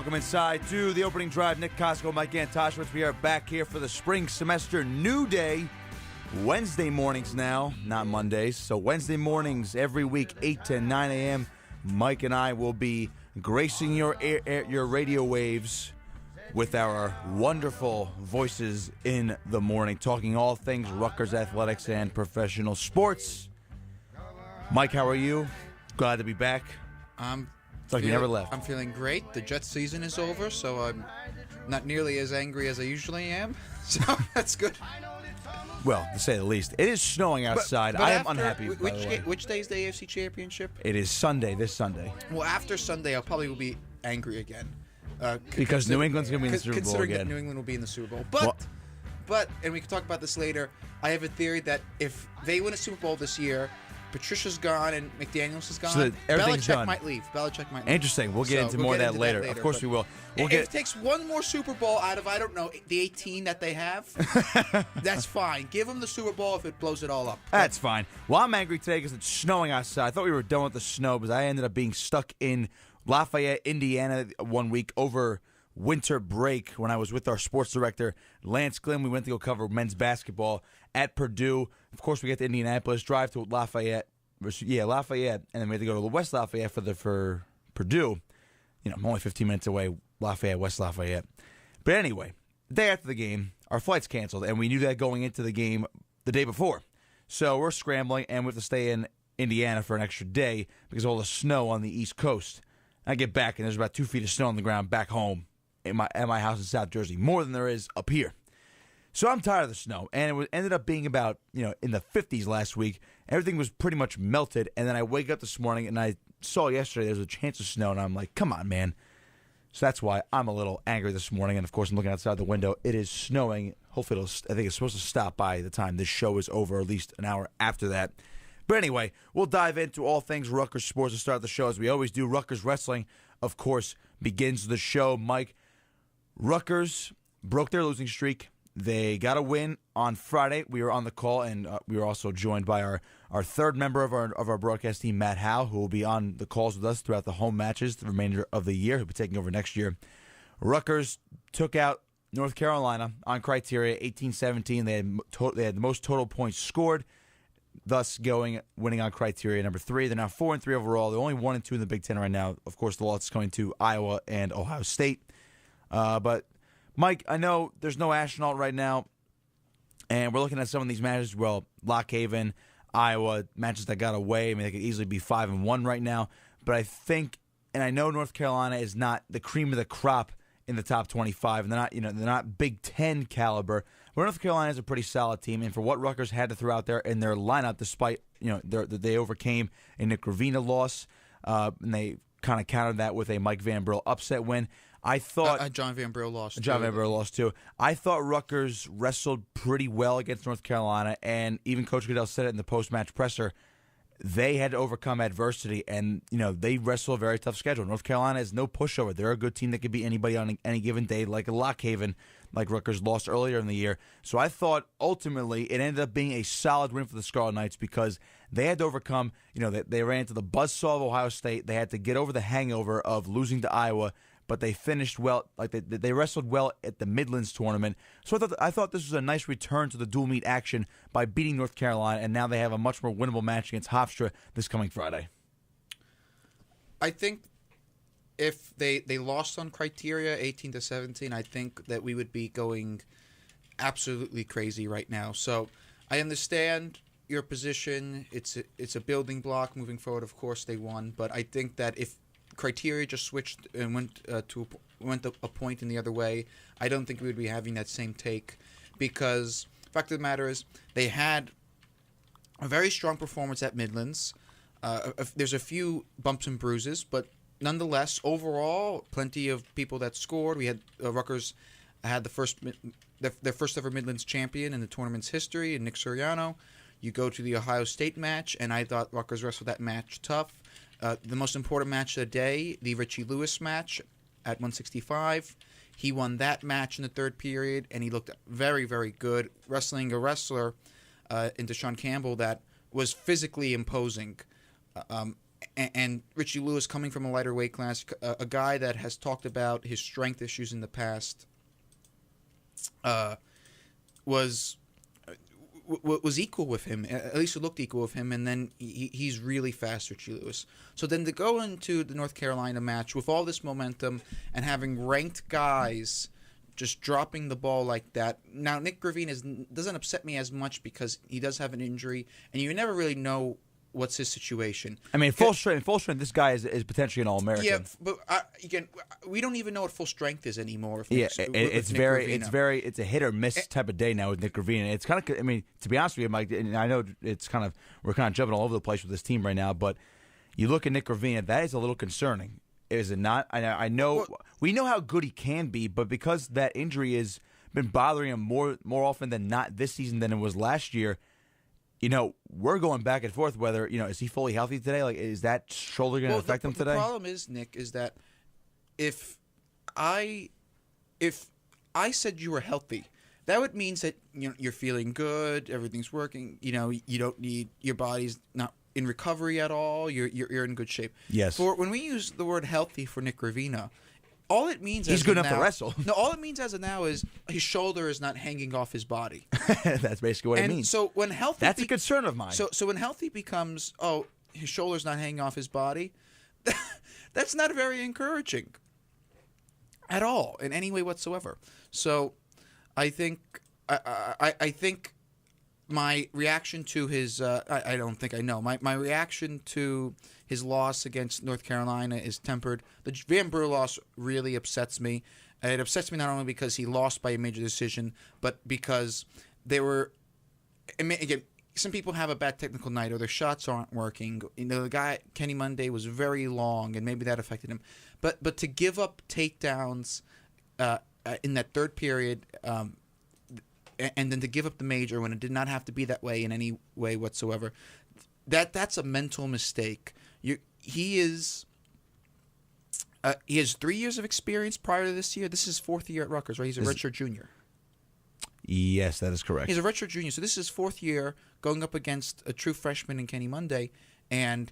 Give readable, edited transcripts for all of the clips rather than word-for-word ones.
Welcome inside to the opening drive. Nick Kosko and Mike Antosiewicz. We are back here for the spring semester new day. Wednesday mornings now, not Mondays. So Wednesday mornings every week, 8 to 9 a.m. Mike and I will be gracing your radio waves with our wonderful voices in the morning, talking all things Rutgers athletics and professional sports. Mike, how are you? Glad to be back. It's like you never left. I'm feeling great. The Jets season is over, so I'm not nearly as angry as I usually am. So that's good. Well, to say the least. It is snowing outside. But I am unhappy, by the way. Which day is the AFC Championship? It is Sunday, this Sunday. Well, after Sunday, I'll probably will be angry again. Because New England's going to be in the Super Bowl considering again. That New England will be in the Super Bowl. But, and we can talk about this later, I have a theory that if they win a Super Bowl this year, Patricia's gone and McDaniels is gone. So everything's Belichick done. might leave. Belichick might leave. Interesting. We'll get into more of that later. Of course we will. If it takes one more Super Bowl out of, I don't know, the 18 that they have, that's fine. Give them the Super Bowl if it blows it all up. That's fine. Well, I'm angry today because it's snowing outside. I thought we were done with the snow, but I ended up being stuck in Lafayette, Indiana 1 week over winter break when I was with our sports director, Lance Glynn. We went to go cover men's basketball at Purdue. Of course, we get to Indianapolis, drive to Lafayette. Lafayette, and then we had to go to West Lafayette for Purdue. You know, I'm only 15 minutes away, Lafayette, West Lafayette. But anyway, the day after the game, our flight's canceled, and we knew that going into the game the day before. So we're scrambling, and we have to stay in Indiana for an extra day because of all the snow on the East Coast. I get back, and there's about 2 feet of snow on the ground back home at my house in South Jersey, more than there is up here. So I'm tired of the snow, and it ended up being about, in the 50s last week. Everything was pretty much melted, and then I wake up this morning, and I saw yesterday there was a chance of snow, and I'm like, come on, man. So that's why I'm a little angry this morning, and of course I'm looking outside the window. It is snowing. Hopefully I think it's supposed to stop by the time this show is over, or at least an hour after that. But anyway, we'll dive into all things Rutgers sports to start the show, as we always do. Rutgers Wrestling, of course, begins the show. Mike, Rutgers broke their losing streak. They got a win on Friday. We were on the call, and we were also joined by our third member of our broadcast team, Matt Howe, who will be on the calls with us throughout the home matches the remainder of the year. He'll be taking over next year. Rutgers took out North Carolina on criteria, 18-17. They had the most total points scored, thus winning on criteria number 3. They're now 4-3 overall. They're only 1-2 in the Big Ten right now. Of course, the loss is going to Iowa and Ohio State. But Mike, I know there's no astronaut right now, and we're looking at some of these matches. Well, Lock Haven, Iowa, matches that got away. I mean, they could easily be 5-1 right now. But I think, and I know North Carolina is not the cream of the crop in the top 25, and they're not Big Ten caliber. But North Carolina is a pretty solid team, and for what Rutgers had to throw out there in their lineup, despite they overcame a Nick Ravina loss, and they kind of countered that with a Mike Van Brill upset win. I thought John Van Brill lost. John Van Brill lost too. I thought Rutgers wrestled pretty well against North Carolina, and even Coach Goodell said it in the post-match presser. They had to overcome adversity, and they wrestle a very tough schedule. North Carolina is no pushover. They're a good team that could beat anybody on any given day, like a Lock Haven, like Rutgers lost earlier in the year. So I thought ultimately it ended up being a solid win for the Scarlet Knights because they had to overcome. They ran into the buzzsaw of Ohio State. They had to get over the hangover of losing to Iowa. But they finished well, like they wrestled well at the Midlands tournament. So I thought this was a nice return to the dual meet action by beating North Carolina, and now they have a much more winnable match against Hofstra this coming Friday. I think if they lost on criteria 18-17, I think that we would be going absolutely crazy right now. So I understand your position. It's a building block moving forward. Of course, they won, but I think that if criteria just switched and went a point in the other way, I don't think we would be having that same take, because the fact of the matter is they had a very strong performance at Midlands. There's a few bumps and bruises, but nonetheless, overall, plenty of people that scored. We had Rutgers had their first ever Midlands champion in the tournament's history, in Nick Soriano. You go to the Ohio State match, and I thought Rutgers wrestled that match tough. The most important match of the day, the Richie Lewis match at 165. He won that match in the third period, and he looked very, very good, wrestling a wrestler in Deshaun Campbell that was physically imposing. and Richie Lewis coming from a lighter weight class, a guy that has talked about his strength issues in the past, was equal with him. At least it looked equal with him, and then he's really fast, Richie Lewis. So then to go into the North Carolina match with all this momentum and having ranked guys just dropping the ball like that. Now, Nick Gravina doesn't upset me as much because he does have an injury, and you never really know what's his situation. I mean, full strength, this guy is potentially an All-American. Yeah, but again, we don't even know what full strength is anymore. It's a hit or miss type of day now with Nick Gravina. It's kind of, I mean, to be honest with you, Mike, and I know we're kind of jumping all over the place with this team right now, but you look at Nick Gravina, that is a little concerning. Is it not? I know we know how good he can be, but because that injury has been bothering him more often than not this season than it was last year. We're going back and forth whether, is he fully healthy today? Like, is that shoulder going to affect him today? The problem is, Nick, is that if I said you were healthy, that would mean that you're feeling good, everything's working, you don't need, your body's not in recovery at all, you're in good shape. Yes. For when we use the word healthy for Nick Gravina, all it means he's good enough to wrestle. No, all it means as of now is his shoulder is not hanging off his body. That's basically what it means. So when healthy, that's a concern of mine. So when healthy becomes, his shoulder's not hanging off his body, that's not very encouraging at all in any way whatsoever. So I think my reaction to his I don't think I know. My reaction to his loss against North Carolina is tempered. The Van Brugge loss really upsets me. It upsets me not only because he lost by a major decision, but because they were, again, some people have a bad technical night or their shots aren't working. The guy, Kenny Monday, was very long, and maybe that affected him. But to give up takedowns in that third period, and then to give up the major when it did not have to be that way in any way whatsoever, that's a mental mistake. He has 3 years of experience prior to this year. This is his fourth year at Rutgers, right? He's a redshirt junior. Yes, that is correct. He's a redshirt junior, so this is his fourth year going up against a true freshman in Kenny Monday, and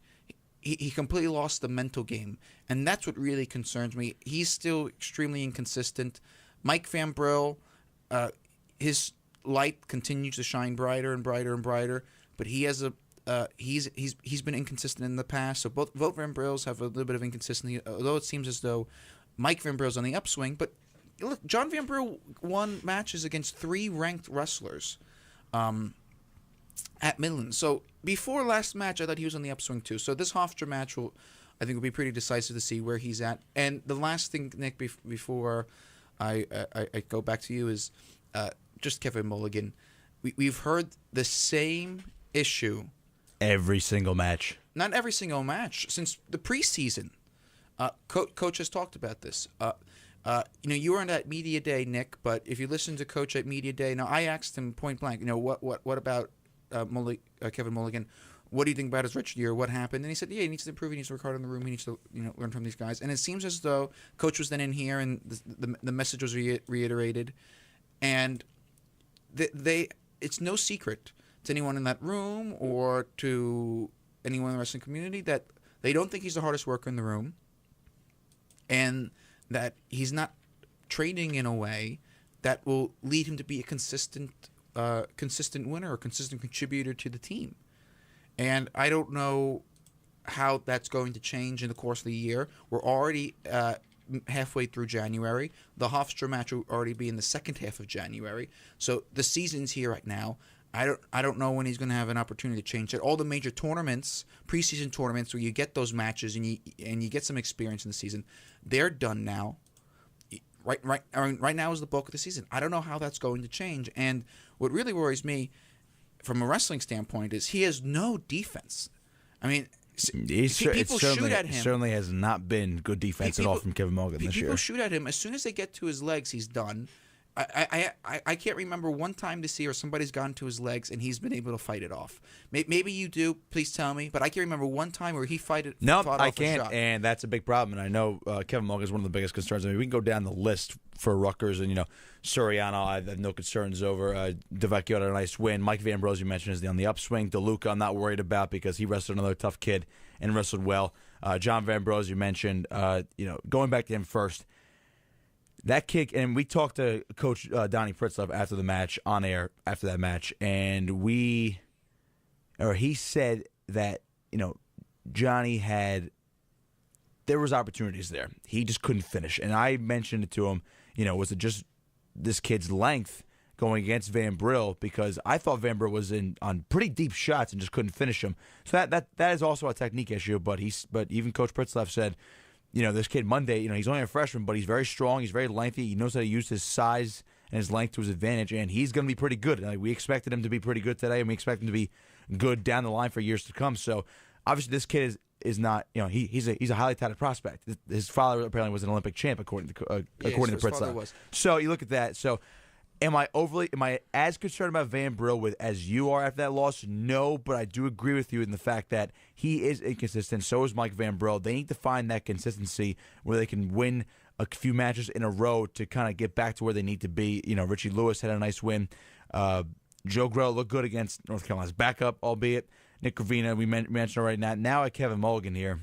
he completely lost the mental game, and that's what really concerns me. He's still extremely inconsistent. Mike Van Brugge, his light continues to shine brighter and brighter and brighter, but he has he's been inconsistent in the past. So both Van Brugge's have a little bit of inconsistency, although it seems as though Mike Van Brugge's on the upswing. But look, John Van Brugge won matches against 3 ranked wrestlers at Midland. So before last match, I thought he was on the upswing too. So this Hofstra match will be pretty decisive to see where he's at. And the last thing, Nick, before I go back to you is just Kevin Mulligan. We've heard the same issue every single match. Not every single match since the preseason. Coach has talked about this. You weren't at media day, Nick, but if you listen to Coach at media day, now I asked him point blank, what about Kevin Mulligan? What do you think about his rookie year? What happened? And he said, he needs to improve. He needs to work hard in the room. He needs to learn from these guys. And it seems as though Coach was then in here, and the message was reiterated, and it's no secret to anyone in that room or to anyone in the wrestling community that they don't think he's the hardest worker in the room, and that he's not training in a way that will lead him to be a consistent winner or consistent contributor to the team. And I don't know how that's going to change in the course of the year. We're already halfway through January. The Hofstra match will already be in the second half of January. So the season's here right now. I don't know when he's going to have an opportunity to change it. All the major tournaments, preseason tournaments, where you get those matches and you get some experience in the season, they're done now. Right now is the bulk of the season. I don't know how that's going to change. And what really worries me, from a wrestling standpoint, is he has no defense. I mean, people shoot at him. It certainly has not been good defense at all from Kevin Mulligan this year. People shoot at him. As soon as they get to his legs, he's done. I can't remember one time this year somebody's gone to his legs and he's been able to fight it off. Maybe you do. Please tell me. But I can't remember one time where he fought off a shot. No, I can't, and that's a big problem. And I know Kevin Mulligan is one of the biggest concerns. I mean, we can go down the list for Rutgers, and Soriano, I have no concerns over. DeVecchio had a nice win. Mike Van Brugge, you mentioned, is on the upswing. DeLuca, I'm not worried about because he wrestled another tough kid and wrestled well. John Van Bro, as you mentioned, going back to him first, that kick, and we talked to Coach Donnie Pritzlaff after the match, on air after that match, and he said that, Johnny there was opportunities there. He just couldn't finish. And I mentioned it to him, was it just this kid's length going against Van Brill? Because I thought Van Brill was on pretty deep shots and just couldn't finish them. So that is also a technique issue, but even Coach Pritzlaff said, this kid Monday, he's only a freshman, but he's very strong, he's very lengthy, he knows how to use his size and his length to his advantage, and he's going to be pretty good. We expected him to be pretty good today, and we expect him to be good down the line for years to come. So obviously this kid is not, he's a highly touted prospect. His father apparently was an Olympic champ, according to Pritzlaff. So you look at that. So am I as concerned about Van Brill as you are after that loss? No, but I do agree with you in the fact that he is inconsistent. So is Mike Van Brill. They need to find that consistency where they can win a few matches in a row to kind of get back to where they need to be. Richie Lewis had a nice win. Joe Grell looked good against North Carolina's backup, albeit. Nick Gravina, we mentioned already. Now at Kevin Mulligan here,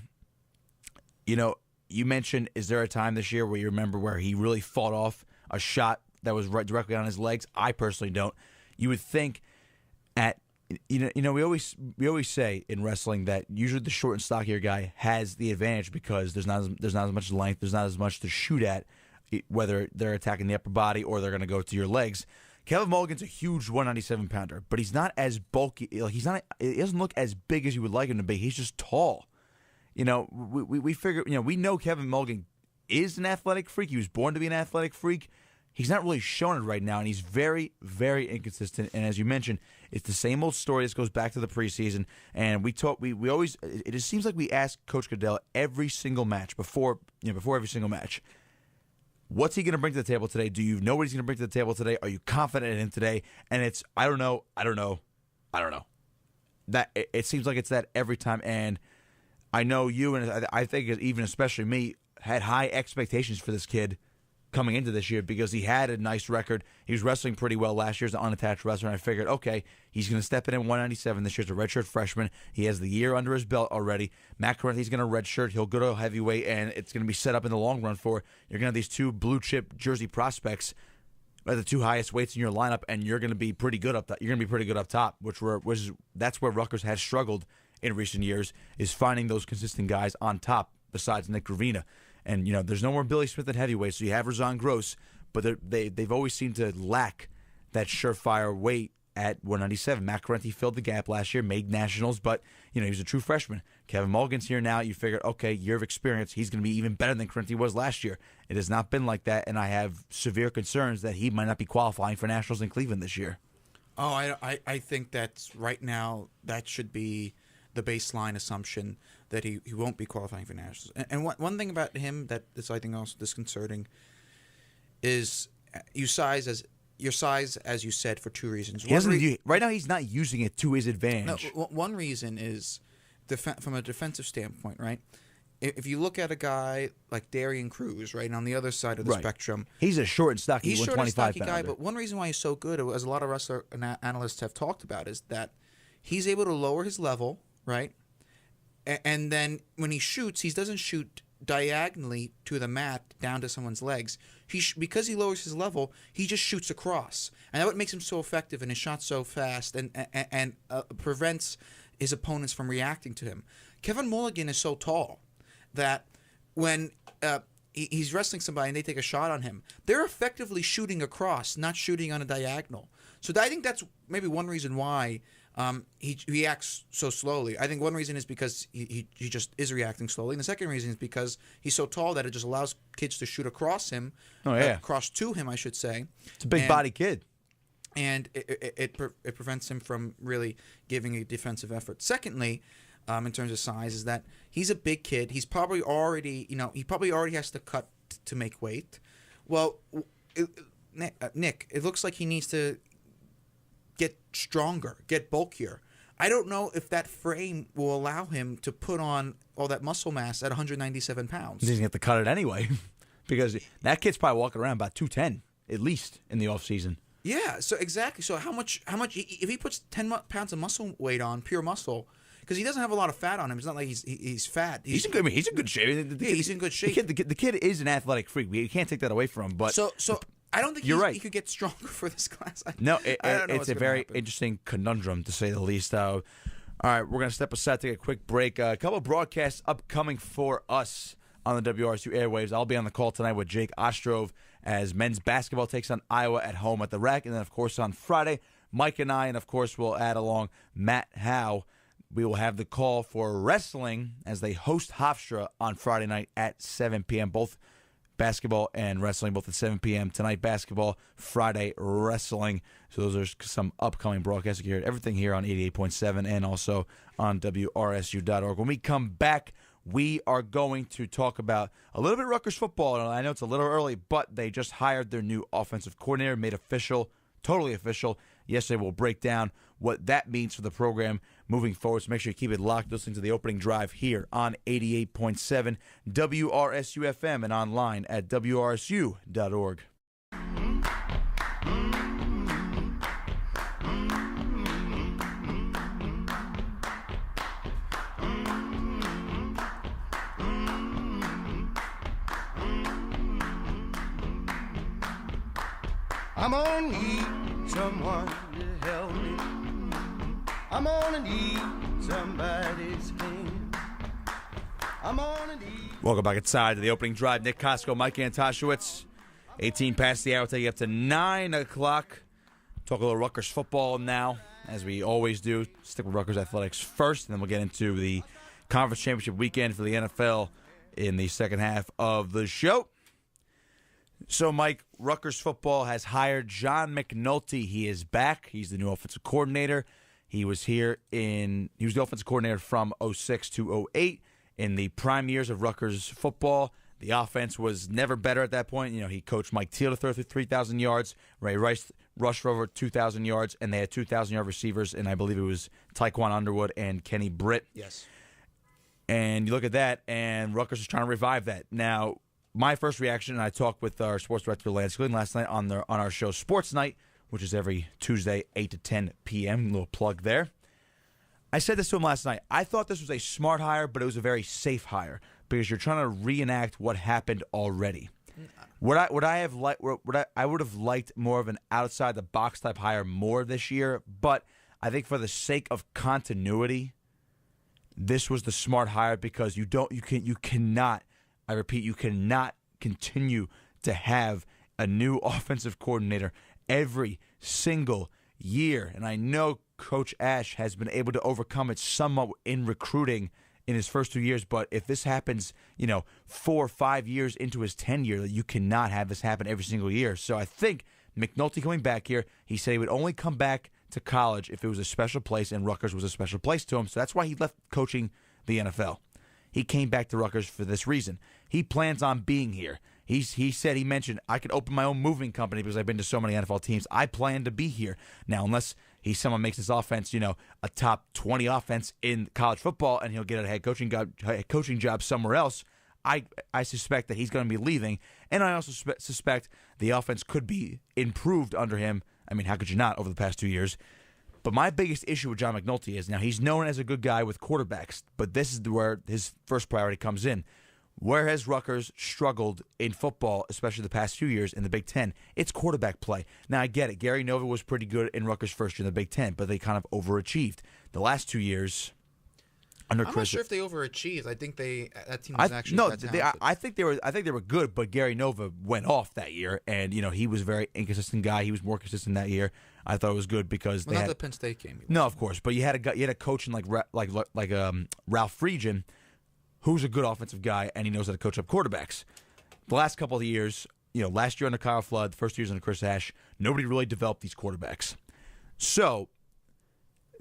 you mentioned, is there a time this year where you remember where he really fought off a shot that was right directly on his legs? I personally don't. You would think we always say in wrestling that usually the short and stockier guy has the advantage because there's not as much length, there's not as much to shoot at, whether they're attacking the upper body or they're going to go to your legs. Kevin Mulligan's a huge 197-pounder, but he's not as bulky. He doesn't look as big as you would like him to be. He's just tall. We figure, we know Kevin Mulligan is an athletic freak. He was born to be an athletic freak. He's not really showing it right now, and he's very, very inconsistent. And as you mentioned, it's the same old story. This goes back to the preseason, and we always. It just seems like we ask Coach Goodell every single match before every single match. What's he going to bring to the table today? Do you know what he's going to bring to the table today? Are you confident in him today? And it's, I don't know. That it seems like it's that every time. And I know you, and I think even especially me, had high expectations for this kid coming into this year because he had a nice record. He was wrestling pretty well last year as an unattached wrestler, and I figured, okay, he's going to step in at 197 this year as a redshirt freshman. He has the year under his belt already. Matt Correnthy's going to redshirt. He'll go to heavyweight, and it's going to be set up in the long run for you're going to have these two blue-chip Jersey prospects at the two highest weights in your lineup, and you're going to be pretty good up top. You're going to be pretty good up top, that's where Rutgers has struggled in recent years, is finding those consistent guys on top besides Nick Gravina. And, there's no more Billy Smith at heavyweight, so you have Razan Gross, but they've always seemed to lack that surefire weight at 197. Matt Correnthy filled the gap last year, made nationals, but, he was a true freshman. Kevin Mulligan's here now. You figured, okay, year of experience, he's going to be even better than Correnthy was last year. It has not been like that, and I have severe concerns that he might not be qualifying for nationals in Cleveland this year. Oh, I think that's right now, that should be the baseline assumption that he won't be qualifying for nationals. And one thing about him that is, I think, also disconcerting is your size, as you said, for two reasons. Right now, he's not using it to his advantage. No, one reason is from a defensive standpoint, right? If you look at a guy like Darian Cruz, right, on the other side of the spectrum, he's a short and stocky, he's 125 short and stocky guy. But one reason why he's so good, as a lot of wrestler analysts have talked about, is that he's able to lower his level, right? And then when he shoots, he doesn't shoot diagonally to the mat down to someone's legs. Because he lowers his level, he just shoots across, and that's what makes him so effective and his shot so fast, and prevents his opponents from reacting to him. Kevin Mulligan is so tall that when he's wrestling somebody and they take a shot on him, they're effectively shooting across, not shooting on a diagonal. So I think that's maybe one reason why he acts so slowly. I think one reason is because he just is reacting slowly. And the second reason is because he's so tall that it just allows kids to shoot across him. Oh, yeah. Across to him, I should say. It's a big body kid. And it prevents him from really giving a defensive effort. Secondly, in terms of size, is that he's a big kid. He's probably already, he probably already has to cut to make weight. Well, Nick, it looks like he needs to get stronger, get bulkier. I don't know if that frame will allow him to put on all that muscle mass at 197 pounds. He's going to have to cut it anyway because that kid's probably walking around about 210 at least in the offseason. Yeah, so exactly. So how much if he puts 10 pounds of muscle weight on, pure muscle, because he doesn't have a lot of fat on him. It's not like he's fat. He's in good. He's in good shape. He's in good shape. The kid is an athletic freak. We can't take that away from him. But so I don't think you're right. He could get stronger for this class. It's a very interesting conundrum, to say the least. All right, we're going to step aside, take a quick break. A couple of broadcasts upcoming for us on the WRSU airwaves. I'll be on the call tonight with Jake Ostrov as men's basketball takes on Iowa at home at the Rec. And then, of course, on Friday, Mike and I, and of course, we'll add along Matt Howe. We will have the call for wrestling as they host Hofstra on Friday night at 7 p.m. Both basketball and wrestling, both at 7 p.m. Tonight, basketball, Friday, wrestling. So those are some upcoming broadcasts. You can hear everything here on 88.7 and also on WRSU.org. When we come back, we are going to talk about a little bit of Rutgers football. And I know it's a little early, but they just hired their new offensive coordinator, made official, totally official. Yesterday, we'll break down what that means for the program moving forward. So make sure you keep it locked, listening to the opening drive here on 88.7 WRSU FM and online at WRSU.org. I'm gonna need someone to help me. I'm gonna need somebody's hand. I'm gonna need... Welcome back inside to the opening drive. Nick Kosko, Mike Antosiewicz. 18 past the hour, take you up to 9 o'clock. Talk a little Rutgers football now, as we always do. Stick with Rutgers athletics first, and then we'll get into the conference championship weekend for the NFL in the second half of the show. So, Mike, Rutgers football has hired John McNulty. He is back. He's the new offensive coordinator. He was the offensive coordinator from 06 to 08 in the prime years of Rutgers football. The offense was never better at that point. You know, he coached Mike Teal to throw through 3,000 yards. Ray Rice rushed for over 2,000 yards, and they had 2,000-yard receivers, and I believe it was Tyquan Underwood and Kenny Britt. Yes. And you look at that, and Rutgers is trying to revive that. Now, my first reaction, and I talked with our sports director, Lance Glynn, last night on our show Sports Night, which is every Tuesday, 8 to 10 p.m. A little plug there. I said this to him last night. I thought this was a smart hire, but it was a very safe hire because you're trying to reenact what happened already. I would have liked more of an outside the box type hire more this year, but I think for the sake of continuity, this was the smart hire because you cannot continue to have a new offensive coordinator every single year. And I know Coach Ash has been able to overcome it somewhat in recruiting in his first 2 years, but if this happens, 4 or 5 years into his tenure, you cannot have this happen every single year. So I think McNulty coming back here, he said he would only come back to college if it was a special place, and Rutgers was a special place to him. So that's why he left coaching the NFL. He came back to Rutgers for this reason. He plans on being here. He mentioned, I could open my own moving company because I've been to so many NFL teams. I plan to be here. Now, unless someone makes this offense, a top 20 offense in college football and he'll get a head coaching job somewhere else, I suspect that he's going to be leaving. And I also suspect the offense could be improved under him. I mean, how could you not over the past 2 years? But my biggest issue with John McNulty is now he's known as a good guy with quarterbacks, but this is where his first priority comes in. Where has Rutgers struggled in football, especially the past few years in the Big Ten? It's quarterback play. Now, I get it. Gary Nova was pretty good in Rutgers' first year in the Big Ten, but they kind of overachieved. The last 2 years under Chris... I'm not sure if they overachieved. I think that team was actually quite talented. I think they were good, but Gary Nova went off that year, and he was a very inconsistent guy. He was more consistent that year. I thought it was good because they had the Penn State game. No, of course, but you had a coach in like Ralph Friedgen, who's a good offensive guy, and he knows how to coach up quarterbacks. The last couple of years, last year under Kyle Flood, the first 2 years under Chris Ash, nobody really developed these quarterbacks. So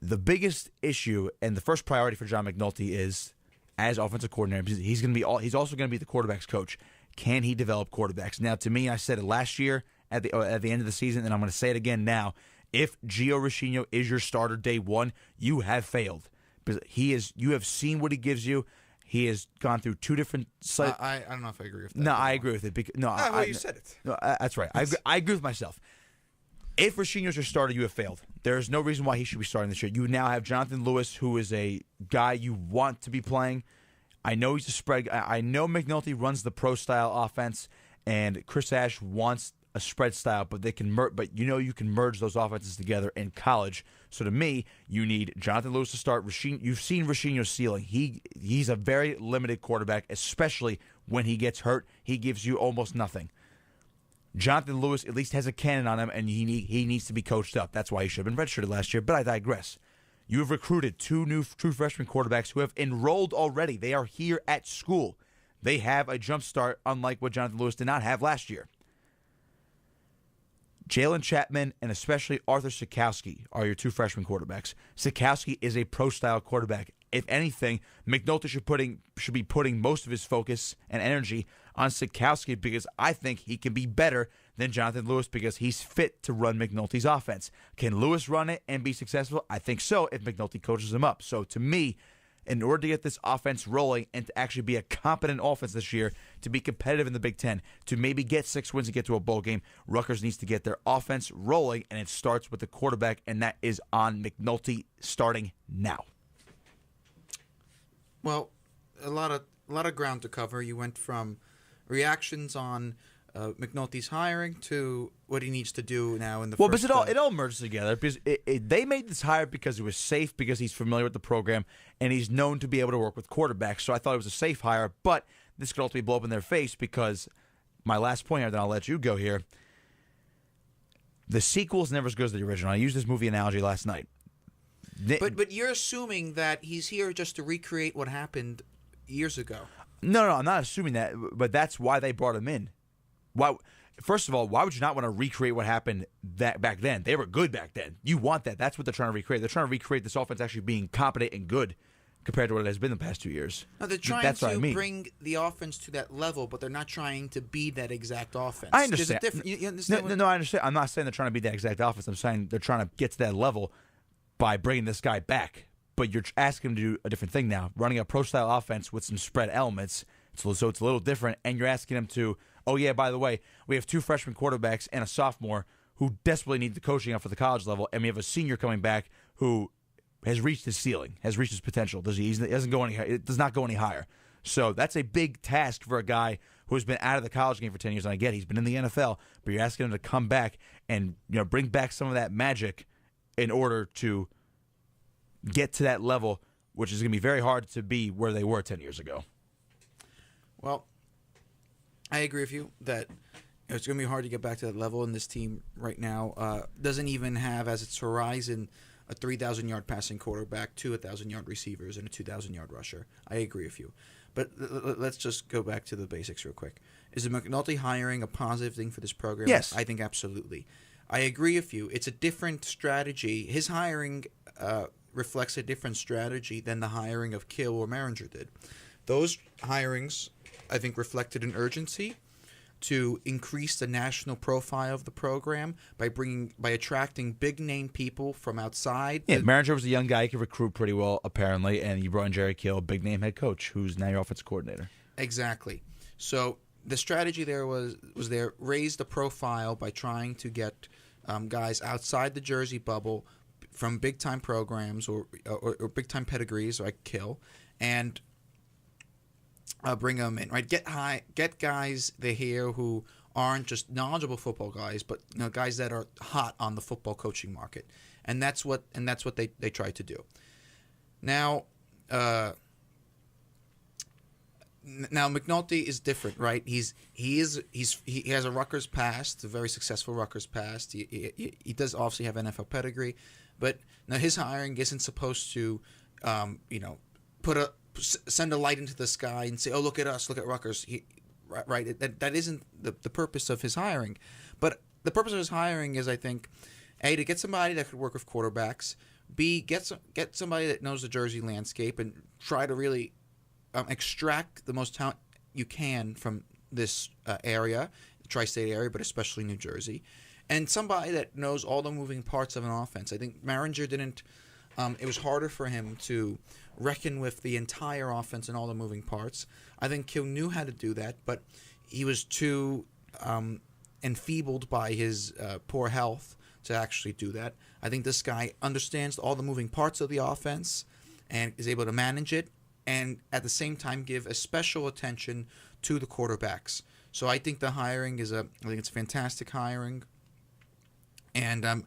the biggest issue and the first priority for John McNulty is, as offensive coordinator, he's also going to be the quarterbacks coach. Can he develop quarterbacks? Now, to me, I said it last year at the end of the season, and I'm going to say it again now. If Gio Ricchino is your starter day one, you have failed because you have seen what he gives you. He has gone through 2 different sites. I don't know if I agree with that. No, I agree with it. You said it. No, that's right. I agree with myself. If Rashinho's your starter, you have failed. There is no reason why he should be starting this year. You now have Jonathan Lewis, who is a guy you want to be playing. I know he's a spread. I know McNulty runs the pro-style offense, and Chris Ash wants a spread style, but they can but you can merge those offenses together in college. So to me, you need Jonathan Lewis to start. You've seen Rashinho's ceiling. He's a very limited quarterback, especially when he gets hurt. He gives you almost nothing. Jonathan Lewis at least has a cannon on him, and he needs to be coached up. That's why he should have been redshirted last year, but I digress. You have recruited 2 new true freshman quarterbacks who have enrolled already. They are here at school. They have a jump start, unlike what Jonathan Lewis did not have last year. Jalen Chapman and especially Arthur Sikowski are your 2 freshman quarterbacks. Sikowski is a pro-style quarterback. If anything, McNulty should be putting most of his focus and energy on Sikowski because I think he can be better than Jonathan Lewis because he's fit to run McNulty's offense. Can Lewis run it and be successful? I think so if McNulty coaches him up. So to me, in order to get this offense rolling and to actually be a competent offense this year, to be competitive in the Big Ten, to maybe get 6 wins and get to a bowl game, Rutgers needs to get their offense rolling, and it starts with the quarterback, and that is on McNulty starting now. Well, a lot of ground to cover. You went from reactions on McNulty's hiring to what he needs to do now in the first. Well, because it all merges together. Because they made this hire because it was safe, because he's familiar with the program, and he's known to be able to work with quarterbacks. So I thought it was a safe hire, but this could ultimately blow up in their face because my last point here, then I'll let you go here. The sequel's never as good as the original. I used this movie analogy last night. But you're assuming that he's here just to recreate what happened years ago. No, I'm not assuming that, but that's why they brought him in. Why? First of all, why would you not want to recreate what happened back then? They were good back then. You want that. That's what they're trying to recreate. They're trying to recreate this offense actually being competent and good compared to what it has been the past 2 years. No, they're trying to bring the offense to that level, but they're not trying to be that exact offense. I understand. You understand? No, I understand. I'm not saying they're trying to be that exact offense. I'm saying they're trying to get to that level by bringing this guy back. But you're asking him to do a different thing now, running a pro-style offense with some spread elements. So it's a little different, and you're asking him to, oh, yeah, by the way, we have 2 freshman quarterbacks and a sophomore who desperately need the coaching up for the college level, and we have a senior coming back who has reached his ceiling, has reached his potential. It does not go any higher. So that's a big task for a guy who's been out of the college game for 10 years, and I get it, he's been in the NFL, but you're asking him to come back and bring back some of that magic in order to get to that level, which is going to be very hard to be where they were 10 years ago. Well, I agree with you that it's going to be hard to get back to that level, and this team right now doesn't even have as its horizon a 3,000-yard passing quarterback, 2 1,000-yard receivers, and a 2,000-yard rusher. I agree with you. But let's just go back to the basics real quick. Is the McNulty hiring a positive thing for this program? Yes. I think absolutely. I agree with you. It's a different strategy. His hiring reflects a different strategy than the hiring of Kill or Maringer did. Those hirings, I think, reflected an urgency to increase the national profile of the program by attracting big name people from outside. Yeah, Maringer was a young guy he could recruit pretty well, apparently, and you brought in Jerry Kill, a big name head coach, who's now your offensive coordinator. Exactly. So the strategy there was raise the profile by trying to get guys outside the Jersey bubble from big time programs or big time pedigrees like Kill, and bring them in, right? Get guys here who aren't just knowledgeable football guys, but guys that are hot on the football coaching market, and that's what they try to do. Now McNulty is different, right? He has a Rutgers past, a very successful Rutgers past. He does obviously have NFL pedigree, but now his hiring isn't supposed to, send a light into the sky and say, "Oh, look at us, look at Rutgers." Right? That isn't the purpose of his hiring. But the purpose of his hiring is, I think, A, to get somebody that could work with quarterbacks. B, get somebody that knows the Jersey landscape and try to really extract the most talent you can from this area, the tri-state area, but especially New Jersey, and somebody that knows all the moving parts of an offense. I think Maringer didn't. It was harder for him to reckon with the entire offense and all the moving parts. I think Kill knew how to do that, but he was too enfeebled by his poor health to actually do that. I think this guy understands all the moving parts of the offense and is able to manage it, and at the same time give a special attention to the quarterbacks. So I think the hiring I think it's fantastic hiring, and I'm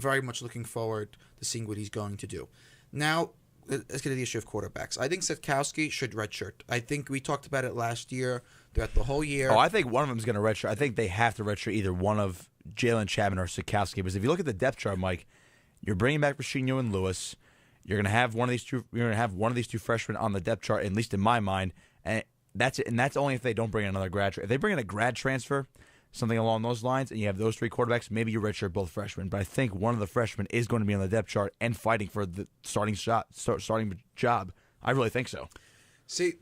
very much looking forward to seeing what he's going to do. Now, let's get to the issue of quarterbacks. I think Sitkowski should redshirt. I think we talked about it last year, throughout the whole year. Oh, I think one of them is going to redshirt. I think they have to redshirt either one of Jalen Chapman or Sitkowski. Because if you look at the depth chart, Mike, you're bringing back Rashino and Lewis. You're going to have one of these two. You're going to have one of these two freshmen on the depth chart, at least in my mind. And that's it. And that's only if they don't bring in another grad. If they bring in a grad transfer, something along those lines, and you have those three quarterbacks, maybe you redshirt both freshmen. But I think one of the freshmen is going to be on the depth chart and fighting for the starting job. I really think so. See,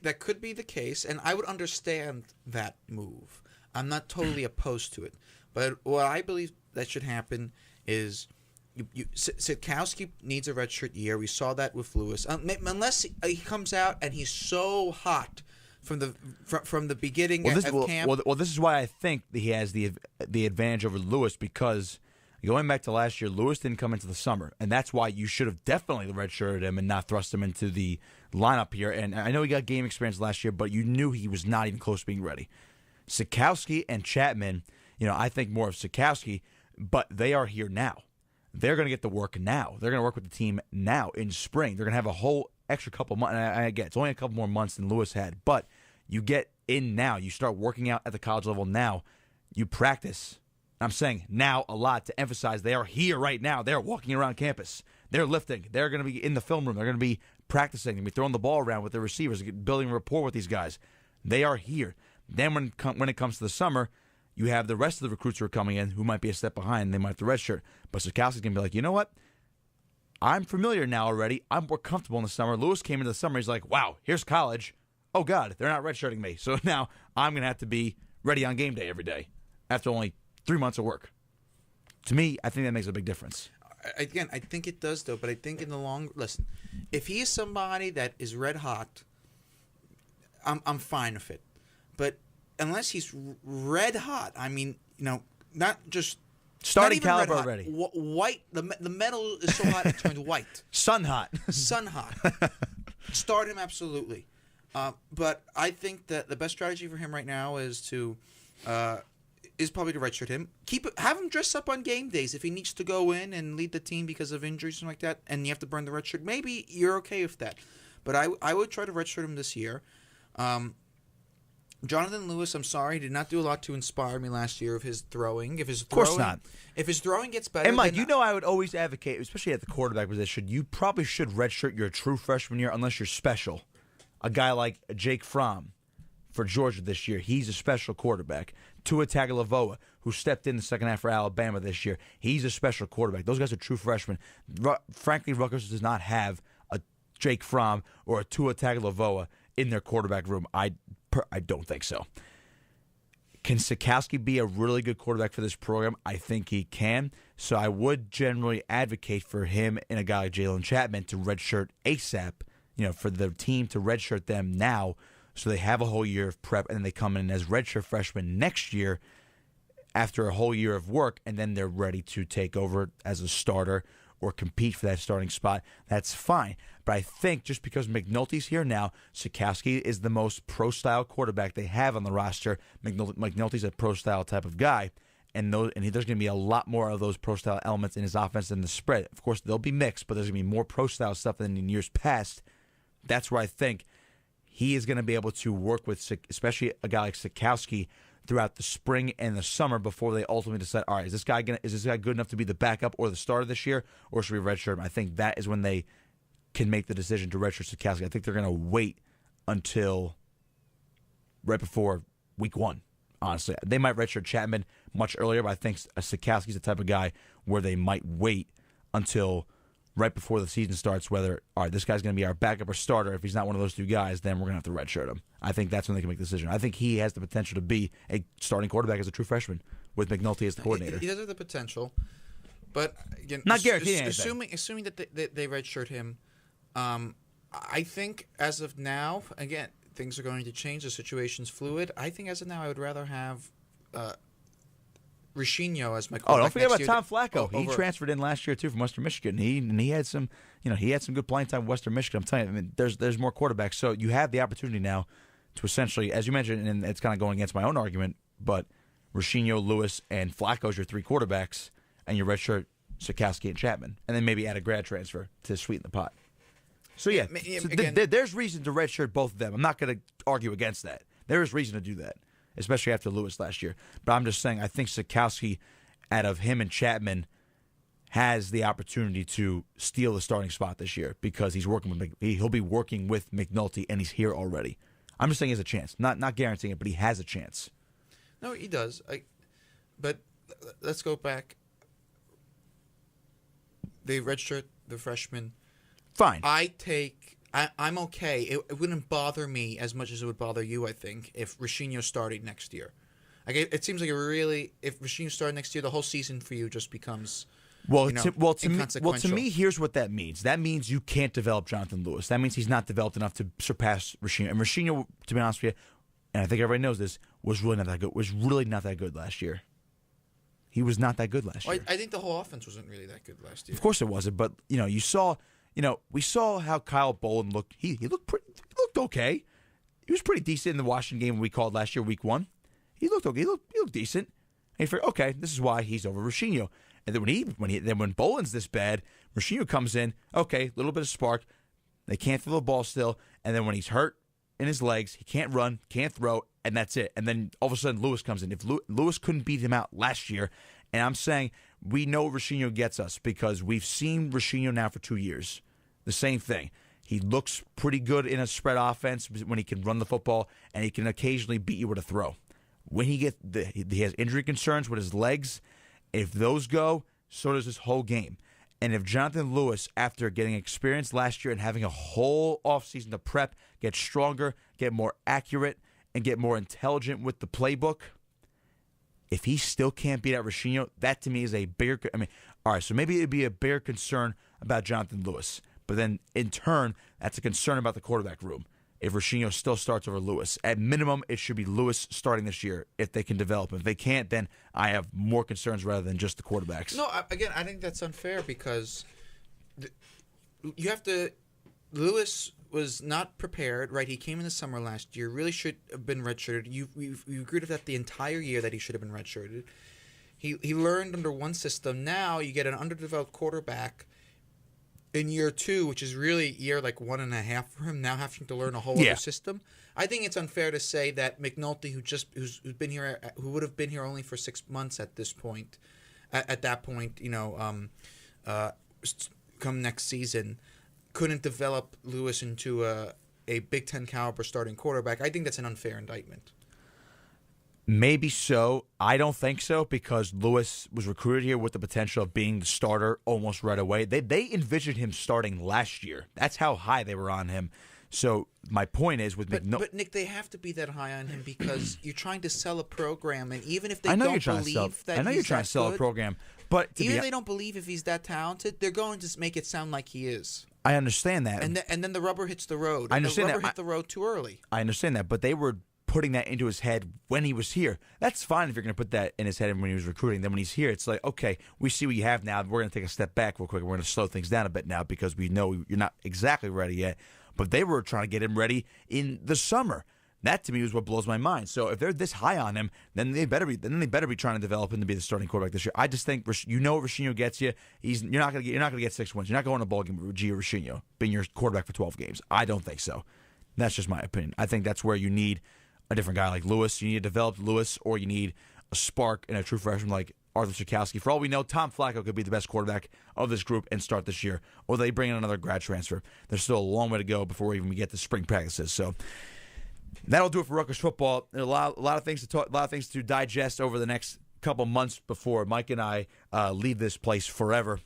that could be the case, and I would understand that move. I'm not totally opposed to it. But what I believe that should happen is Sitkowski needs a redshirt year. We saw that with Lewis. Unless he comes out and he's so hot from the beginning of camp. Well, this is why I think that he has the advantage over Lewis, because going back to last year, Lewis didn't come into the summer, and that's why you should have definitely redshirted him and not thrust him into the lineup here. And I know he got game experience last year, but you knew he was not even close to being ready. Sitkowski and Chapman, I think more of Sitkowski, but they are here now. They're going to get the work now. They're going to work with the team now in spring. They're going to have a whole extra couple months. And I get it's only a couple more months than Lewis had, but you get in now. You start working out at the college level now. You practice. I'm saying now a lot to emphasize they are here right now. They're walking around campus. They're lifting. They're going to be in the film room. They're going to be practicing. They're going to be throwing the ball around with their receivers, building rapport with these guys. They are here. Then when it comes to the summer, you have the rest of the recruits who are coming in who might be a step behind. They might have to redshirt. But Sitkowski's going to be like, you know what? I'm familiar now already. I'm more comfortable in the summer. Lewis came into the summer. He's like, wow, here's college. Oh, God, they're not redshirting me. So now I'm going to have to be ready on game day every day after only 3 months of work. To me, I think that makes a big difference. Again, I think it does, though. But I think in the long – listen, if he is somebody that is red hot, I'm fine with it. But unless he's red hot, I mean, not just starting not caliber already. White, the metal is so hot it turned white. Sun hot. Sun hot. Start him absolutely. But I think that the best strategy for him right now is probably to redshirt him. Have him dress up on game days if he needs to go in and lead the team because of injuries and like that, and you have to burn the red shirt. Maybe you're okay with that. But I would try to redshirt him this year. Jonathan Lewis, I'm sorry, did not do a lot to inspire me last year of his throwing. Of course not. If his throwing gets better, and Mike, I would always advocate, especially at the quarterback position, you probably should redshirt your true freshman year unless you're special. A guy like Jake Fromm for Georgia this year, he's a special quarterback. Tua Tagovailoa, who stepped in the second half for Alabama this year, he's a special quarterback. Those guys are true freshmen. Frankly, Rutgers does not have a Jake Fromm or a Tua Tagovailoa in their quarterback room. I don't think so. Can Sitkowski be a really good quarterback for this program? I think he can. So I would generally advocate for him and a guy like Jalen Chapman to redshirt ASAP, for the team to redshirt them now so they have a whole year of prep and then they come in as redshirt freshmen next year after a whole year of work, and then they're ready to take over as a starter or compete for that starting spot. That's fine. But I think just because McNulty's here now, Sitkowski is the most pro-style quarterback they have on the roster. McNulty's a pro-style type of guy, and there's going to be a lot more of those pro-style elements in his offense than the spread. Of course, they'll be mixed, but there's going to be more pro-style stuff than in years past. That's where I think he is going to be able to work with, especially a guy like Sitkowski, throughout the spring and the summer before they ultimately decide, all right, is this guy good enough to be the backup or the starter this year, or should we redshirt him? I think that is when they can make the decision to redshirt Sitkowski. I think they're going to wait until right before week 1, honestly. They might redshirt Chapman much earlier, but I think Sitkowski's the type of guy where they might wait until right before the season starts, whether, all right, this guy's going to be our backup or starter. If he's not one of those two guys, then we're going to have to redshirt him. I think that's when they can make the decision. I think he has the potential to be a starting quarterback as a true freshman with McNulty as the coordinator. He does have the potential, but again, not guaranteeing anything. Assuming that they redshirt him, I think as of now, again, things are going to change. The situation's fluid. I think as of now, I would rather have Riccinho as my Oh, quarterback. don't forget about next Tom year. Flacco. He transferred in last year too from Western Michigan. He had some, he had some good playing time with Western Michigan. I'm telling you, I mean, there's more quarterbacks, so you have the opportunity now to essentially, as you mentioned, and it's kind of going against my own argument, but Riccinho, Lewis, and Flacco's your three quarterbacks, and your redshirt Sikowski and Chapman, and then maybe add a grad transfer to sweeten the pot. So yeah, there's reason to redshirt both of them. I'm not going to argue against that. There is reason to do that, especially after Lewis last year. But I'm just saying, I think Sikowski, out of him and Chapman, has the opportunity to steal the starting spot this year because he'll be working with McNulty, and he's here already. I'm just saying he has a chance. Not guaranteeing it, but he has a chance. No, he does. But let's go back. They redshirt the freshman. Fine. I'm okay. It wouldn't bother me as much as it would bother you, I think, if Riccinho started next year. It seems like if Riccinho started next year, the whole season for you just becomes to me, here's what that means. That means you can't develop Jonathan Lewis. That means he's not developed enough to surpass Riccinho. And Riccinho, to be honest with you, and I think everybody knows this, was really not that good last year. He was not that good last year. I think the whole offense wasn't really that good last year. Of course it wasn't, but we saw how Kyle Bolin looked. He looked okay. He was pretty decent in the Washington game we called last year, Week 1. He looked okay. He looked decent. And you figured, okay, this is why he's over Riccinho. And then when Bolin's this bad, Riccinho comes in. Okay, a little bit of spark. They can't throw the ball still. And then when he's hurt in his legs, he can't run, can't throw, and that's it. And then all of a sudden Lewis comes in. If Lewis couldn't beat him out last year, and I'm saying we know Riccinho gets us because we've seen Riccinho now for 2 years. The same thing. He looks pretty good in a spread offense when he can run the football, and he can occasionally beat you with a throw. When he has injury concerns with his legs, if those go, so does his whole game. And if Jonathan Lewis, after getting experience last year and having a whole offseason to prep, get stronger, get more accurate, and get more intelligent with the playbook, if he still can't beat out Riccinho, that to me is a bigger... all right, so maybe it'd be a bigger concern about Jonathan Lewis. But then, in turn, that's a concern about the quarterback room. If Riccinho still starts over Lewis. At minimum, it should be Lewis starting this year if they can develop him. If they can't, then I have more concerns rather than just the quarterbacks. No, again, I think that's unfair because you have to... Lewis was not prepared, right? He came in the summer last year, really should have been redshirted. You agreed with that the entire year that he should have been redshirted. He learned under one system. Now you get an underdeveloped quarterback in year 2, which is really year like 1.5 for him, now having to learn a whole other system. I think it's unfair to say that McNulty, who's been here, who would have been here only for 6 months at this point, at that point, come next season, couldn't develop Lewis into a Big Ten caliber starting quarterback. I think that's an unfair indictment. Maybe so. I don't think so because Lewis was recruited here with the potential of being the starter almost right away. They envisioned him starting last year. That's how high they were on him. So my point is with McNulty. But Nick, they have to be that high on him because you're trying to sell a program, and even if they I know don't you're trying believe to sell, that I know he's you're trying that to sell good, a program, but even if they don't believe if he's that talented, they're going to make it sound like he is. I understand that, and then the rubber hits the road. I understand the rubber that. hit the road too early. I understand that, but they were putting that into his head when he was here. That's fine if you're going to put that in his head when he was recruiting. Then when he's here, it's like, okay, we see what you have now. We're going to take a step back real quick. We're going to slow things down a bit now because we know you're not exactly ready yet. But they were trying to get him ready in the summer. That to me is what blows my mind. So if they're this high on him, then they better be trying to develop him to be the starting quarterback this year. I just think Riccinho gets you. You're not going to get 6 wins. You're not going to a bowl game with Gio Riccinho being your quarterback for 12 games. I don't think so. That's just my opinion. I think that's where you need a different guy like Lewis. You need a developed Lewis, or you need a spark and a true freshman like Arthur Sikowski. For all we know, Tom Flacco could be the best quarterback of this group and start this year, or they bring in another grad transfer. There's still a long way to go before we even get to spring practices. So that'll do it for Rutgers football. A lot of things to talk, a lot of things to digest over the next couple months before Mike and I leave this place forever.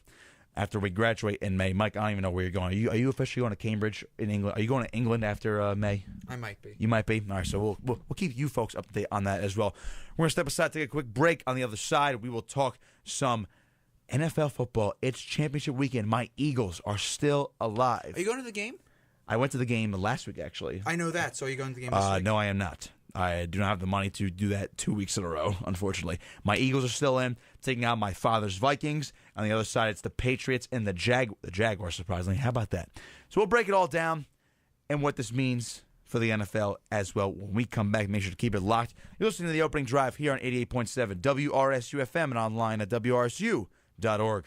After we graduate in May. Mike, I don't even know where you're going. Are you officially going to Cambridge in England? Are you going to England after May? I might be. You might be? All right, so we'll keep you folks up to date on that as well. We're going to step aside, take a quick break. On the other side, we will talk some NFL football. It's championship weekend. My Eagles are still alive. Are you going to the game? I went to the game last week, actually. I know that. So are you going to the game this week? No, I am not. I do not have the money to do that 2 weeks in a row, unfortunately. My Eagles are still in, taking out my father's Vikings. On the other side, it's the Patriots and the Jaguars, surprisingly. How about that? So we'll break it all down and what this means for the NFL as well. When we come back, make sure to keep it locked. You're listening to The Opening Drive here on 88.7 WRSU FM and online at WRSU.org.